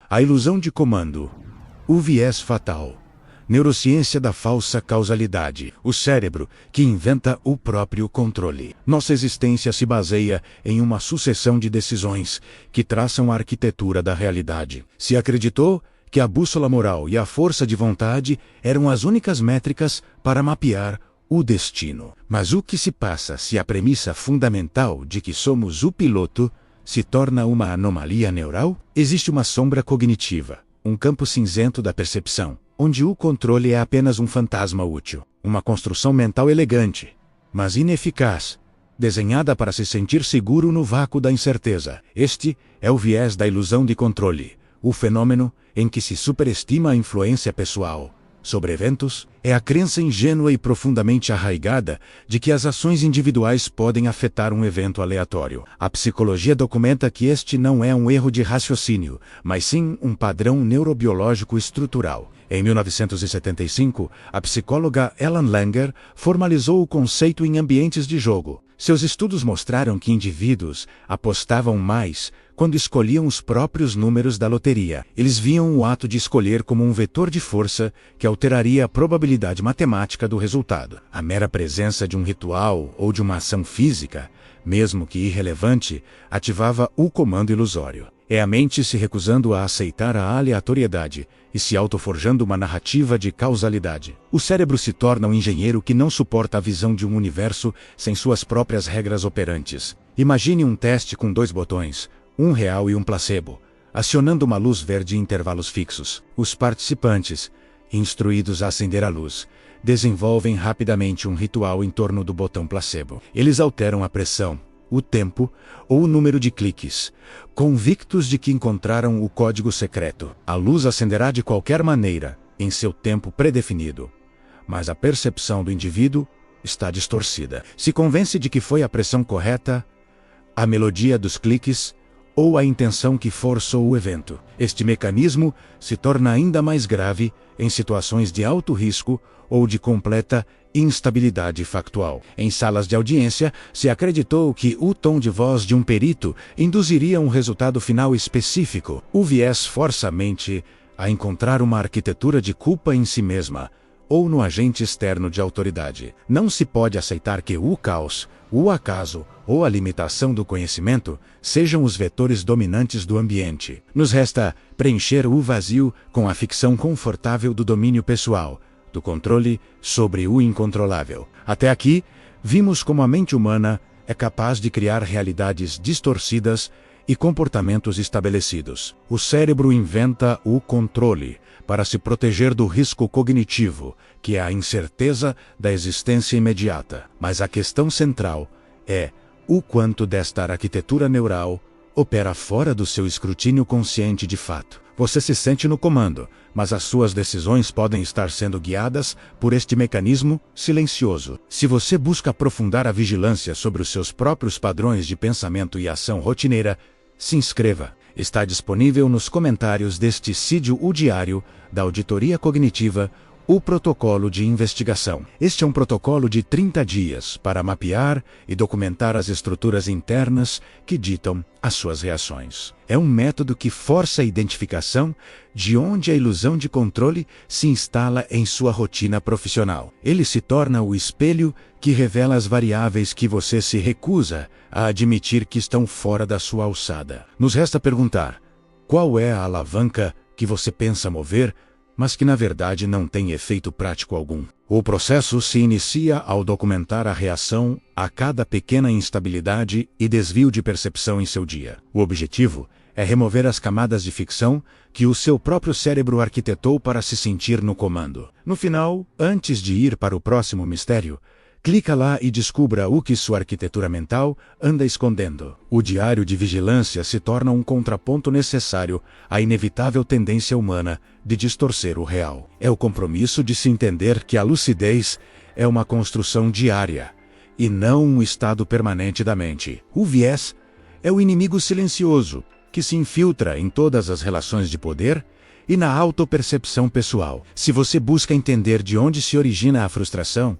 A ilusão de comando. O viés fatal. Neurociência da falsa causalidade. O cérebro que inventa o próprio controle. Nossa existência se baseia em uma sucessão de decisões que traçam a arquitetura da realidade. Se acreditou que a bússola moral e a força de vontade eram as únicas métricas para mapear o destino. Mas o que se passa se a premissa fundamental de que somos o piloto se torna uma anomalia neural? Existe uma sombra cognitiva, um campo cinzento da percepção, onde o controle é apenas um fantasma útil, uma construção mental elegante, mas ineficaz, desenhada para se sentir seguro no vácuo da incerteza. Este é o viés da ilusão de controle, o fenômeno em que se superestima a influência pessoal sobre eventos. É a crença ingênua e profundamente arraigada de que as ações individuais podem afetar um evento aleatório. A psicologia documenta que este não é um erro de raciocínio, mas sim um padrão neurobiológico estrutural. Em 1975, a psicóloga Ellen Langer formalizou o conceito em ambientes de jogo. Seus estudos mostraram que indivíduos apostavam mais quando escolhiam os próprios números da loteria. Eles viam o ato de escolher como um vetor de força que alteraria a probabilidade matemática do resultado. A mera presença de um ritual ou de uma ação física, mesmo que irrelevante, ativava o comando ilusório. É a mente se recusando a aceitar a aleatoriedade e se autoforjando uma narrativa de causalidade. O cérebro se torna um engenheiro que não suporta a visão de um universo sem suas próprias regras operantes. Imagine um teste com 2 botões, um real e um placebo, acionando uma luz verde em intervalos fixos. Os participantes, instruídos a acender a luz, desenvolvem rapidamente um ritual em torno do botão placebo. Eles alteram a pressão, o tempo ou o número de cliques, convictos de que encontraram o código secreto. A luz acenderá de qualquer maneira, em seu tempo predefinido, mas a percepção do indivíduo está distorcida. Se convence de que foi a pressão correta, a melodia dos cliques ou a intenção que forçou o evento. Este mecanismo se torna ainda mais grave em situações de alto risco ou de completa instabilidade factual. Em salas de audiência, se acreditou que o tom de voz de um perito induziria um resultado final específico. O viés força a mente a encontrar uma arquitetura de culpa em si mesma ou no agente externo de autoridade. Não se pode aceitar que o caos, o acaso ou a limitação do conhecimento sejam os vetores dominantes do ambiente. Nos resta preencher o vazio com a ficção confortável do domínio pessoal, do controle sobre o incontrolável. Até aqui, vimos como a mente humana é capaz de criar realidades distorcidas e comportamentos estabelecidos. O cérebro inventa o controle para se proteger do risco cognitivo, que é a incerteza da existência imediata. Mas a questão central é o quanto desta arquitetura neural opera fora do seu escrutínio consciente de fato. Você se sente no comando, mas as suas decisões podem estar sendo guiadas por este mecanismo silencioso. Se você busca aprofundar a vigilância sobre os seus próprios padrões de pensamento e ação rotineira, se inscreva. Está disponível nos comentários deste vídeo o diário da Auditoria Cognitiva, o protocolo de investigação. Este é um protocolo de 30 dias para mapear e documentar as estruturas internas que ditam as suas reações. É um método que força a identificação de onde a ilusão de controle se instala em sua rotina profissional. Ele se torna o espelho que revela as variáveis que você se recusa a admitir que estão fora da sua alçada. Nos resta perguntar: qual é a alavanca que você pensa mover, mas que na verdade não tem efeito prático algum? O processo se inicia ao documentar a reação a cada pequena instabilidade e desvio de percepção em seu dia. O objetivo é remover as camadas de ficção que o seu próprio cérebro arquitetou para se sentir no comando. No final, antes de ir para o próximo mistério, clica lá e descubra o que sua arquitetura mental anda escondendo. O diário de vigilância se torna um contraponto necessário à inevitável tendência humana de distorcer o real. É o compromisso de se entender que a lucidez é uma construção diária e não um estado permanente da mente. O viés é o inimigo silencioso que se infiltra em todas as relações de poder e na autopercepção pessoal. Se você busca entender de onde se origina a frustração,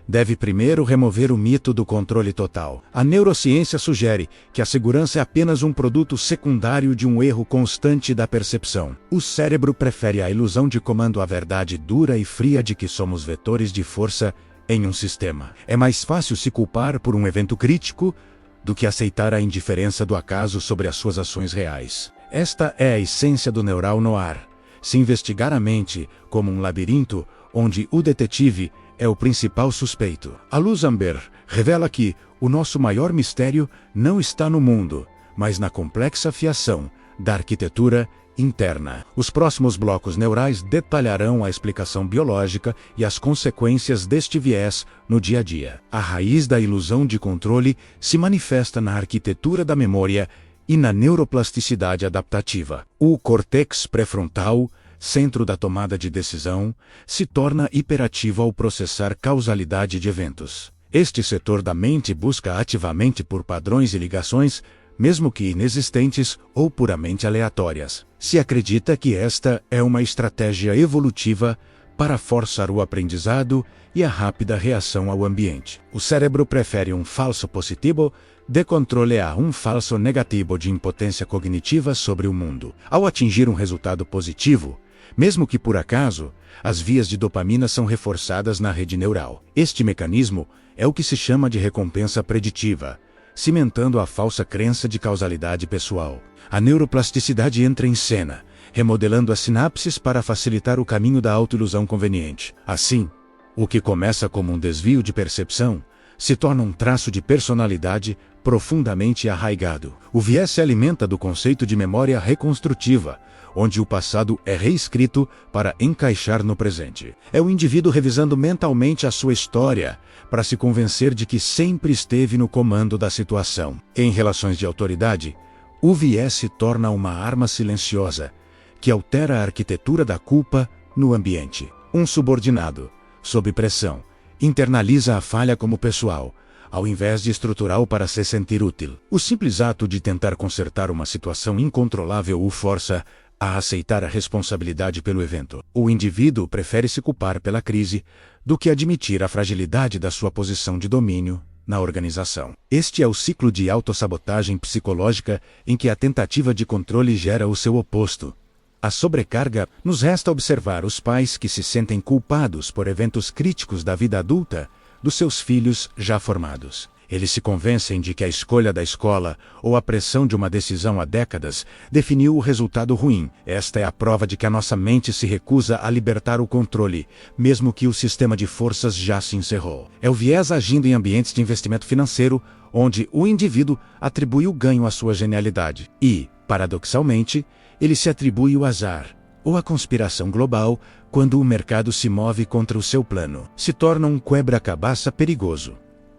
deve primeiro remover o mito do controle total. A neurociência sugere que a segurança é apenas um produto secundário de um erro constante da percepção. O cérebro prefere a ilusão de comando à verdade dura e fria de que somos vetores de força em um sistema. É mais fácil se culpar por um evento crítico do que aceitar a indiferença do acaso sobre as suas ações reais. Esta é a essência do neural noir. Se investigar a mente como um labirinto onde o detetive é o principal suspeito. A luz amber revela que o nosso maior mistério não está no mundo, mas na complexa fiação da arquitetura interna. Os próximos blocos neurais detalharão a explicação biológica e as consequências deste viés no dia a dia. A raiz da ilusão de controle se manifesta na arquitetura da memória e na neuroplasticidade adaptativa. O córtex pré-frontal, centro da tomada de decisão, se torna hiperativo ao processar causalidade de eventos. Este setor da mente busca ativamente por padrões e ligações, mesmo que inexistentes ou puramente aleatórias. Se acredita que esta é uma estratégia evolutiva para forçar o aprendizado e a rápida reação ao ambiente. O cérebro prefere um falso positivo de controle a um falso negativo de impotência cognitiva sobre o mundo. Ao atingir um resultado positivo, mesmo que por acaso, as vias de dopamina são reforçadas na rede neural. Este mecanismo é o que se chama de recompensa preditiva, cimentando a falsa crença de causalidade pessoal. A neuroplasticidade entra em cena, remodelando as sinapses para facilitar o caminho da autoilusão conveniente. Assim, o que começa como um desvio de percepção se torna um traço de personalidade profundamente arraigado. O viés se alimenta do conceito de memória reconstrutiva, onde o passado é reescrito para encaixar no presente. É o indivíduo revisando mentalmente a sua história para se convencer de que sempre esteve no comando da situação. Em relações de autoridade, o viés se torna uma arma silenciosa que altera a arquitetura da culpa no ambiente. Um subordinado, sob pressão, internaliza a falha como pessoal, ao invés de estrutural para se sentir útil. O simples ato de tentar consertar uma situação incontrolável o força a aceitar a responsabilidade pelo evento. O indivíduo prefere se culpar pela crise do que admitir a fragilidade da sua posição de domínio na organização. Este é o ciclo de autossabotagem psicológica em que a tentativa de controle gera o seu oposto, a sobrecarga. Nos resta observar os pais que se sentem culpados por eventos críticos da vida adulta dos seus filhos já formados. Eles se convencem de que a escolha da escola ou a pressão de uma decisão há décadas definiu o resultado ruim. Esta é a prova de que a nossa mente se recusa a libertar o controle, mesmo que o sistema de forças já se encerrou. É o viés agindo em ambientes de investimento financeiro, onde o indivíduo atribui o ganho à sua genialidade. E, paradoxalmente, ele se atribui o azar, ou a conspiração global, quando o mercado se move contra o seu plano. Se torna um quebra-cabeça perigoso.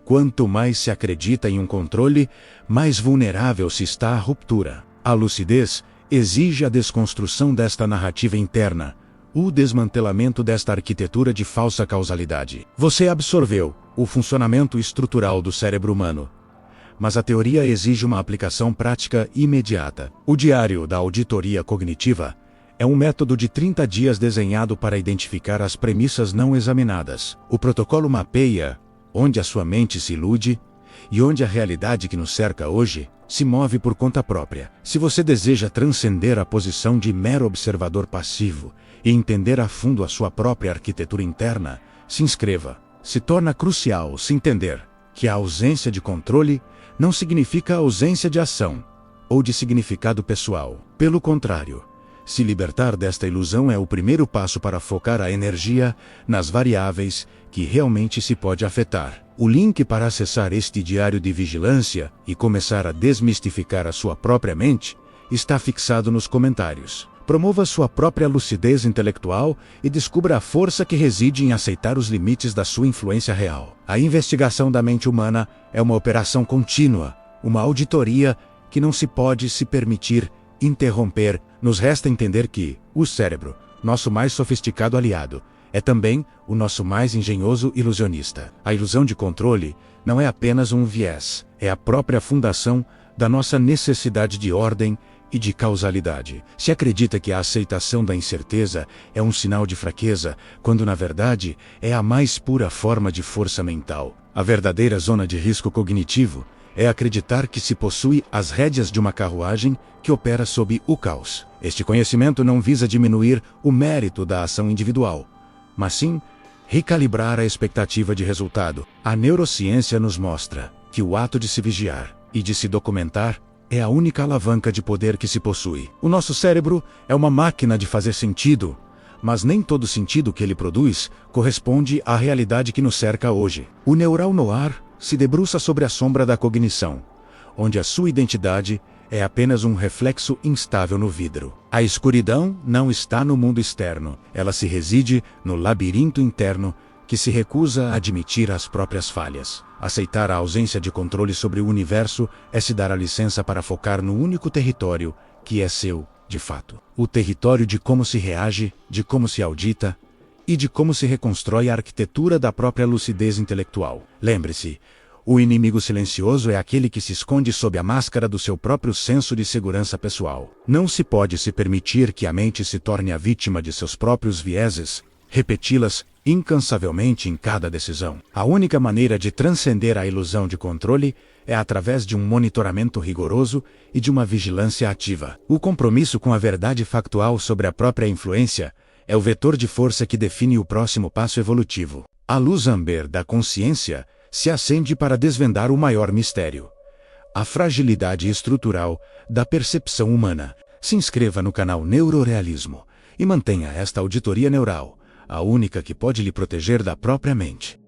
Quanto mais se acredita em um controle, mais vulnerável se está à ruptura. A lucidez exige a desconstrução desta narrativa interna, o desmantelamento desta arquitetura de falsa causalidade. Você absorveu o funcionamento estrutural do cérebro humano, mas a teoria exige uma aplicação prática imediata. O Diário da Auditoria Cognitiva é um método de 30 dias desenhado para identificar as premissas não examinadas. O protocolo mapeia onde a sua mente se ilude e onde a realidade que nos cerca hoje se move por conta própria. Se você deseja transcender a posição de mero observador passivo e entender a fundo a sua própria arquitetura interna, se inscreva. Se torna crucial se entender que a ausência de controle não significa ausência de ação ou de significado pessoal. Pelo contrário, se libertar desta ilusão é o primeiro passo para focar a energia nas variáveis que realmente se pode afetar. O link para acessar este diário de vigilância e começar a desmistificar a sua própria mente está fixado nos comentários. Promova sua própria lucidez intelectual e descubra a força que reside em aceitar os limites da sua influência real. A investigação da mente humana é uma operação contínua, uma auditoria que não se pode se permitir interromper. Nos resta entender que o cérebro, nosso mais sofisticado aliado, é também o nosso mais engenhoso ilusionista. A ilusão de controle não é apenas um viés, é a própria fundação da nossa necessidade de ordem e de causalidade. Se acredita que a aceitação da incerteza é um sinal de fraqueza, quando na verdade é a mais pura forma de força mental. A verdadeira zona de risco cognitivo é acreditar que se possui as rédeas de uma carruagem que opera sob o caos. Este conhecimento não visa diminuir o mérito da ação individual, mas sim recalibrar a expectativa de resultado. A neurociência nos mostra que o ato de se vigiar e de se documentar é a única alavanca de poder que se possui. O nosso cérebro é uma máquina de fazer sentido, mas nem todo sentido que ele produz corresponde à realidade que nos cerca hoje. O neural noir se debruça sobre a sombra da cognição, onde a sua identidade é apenas um reflexo instável no vidro. A escuridão não está no mundo externo, ela se reside no labirinto interno que se recusa a admitir as próprias falhas. Aceitar a ausência de controle sobre o universo é se dar a licença para focar no único território que é seu, de fato. O território de como se reage, de como se audita e de como se reconstrói a arquitetura da própria lucidez intelectual. Lembre-se, o inimigo silencioso é aquele que se esconde sob a máscara do seu próprio senso de segurança pessoal. Não se pode se permitir que a mente se torne a vítima de seus próprios vieses, repeti-las incansavelmente em cada decisão. A única maneira de transcender a ilusão de controle é através de um monitoramento rigoroso e de uma vigilância ativa. O compromisso com a verdade factual sobre a própria influência é o vetor de força que define o próximo passo evolutivo. A luz amber da consciência se acende para desvendar o maior mistério: a fragilidade estrutural da percepção humana. Se inscreva no canal Neurorealismo e mantenha esta auditoria neural, a única que pode lhe proteger da própria mente.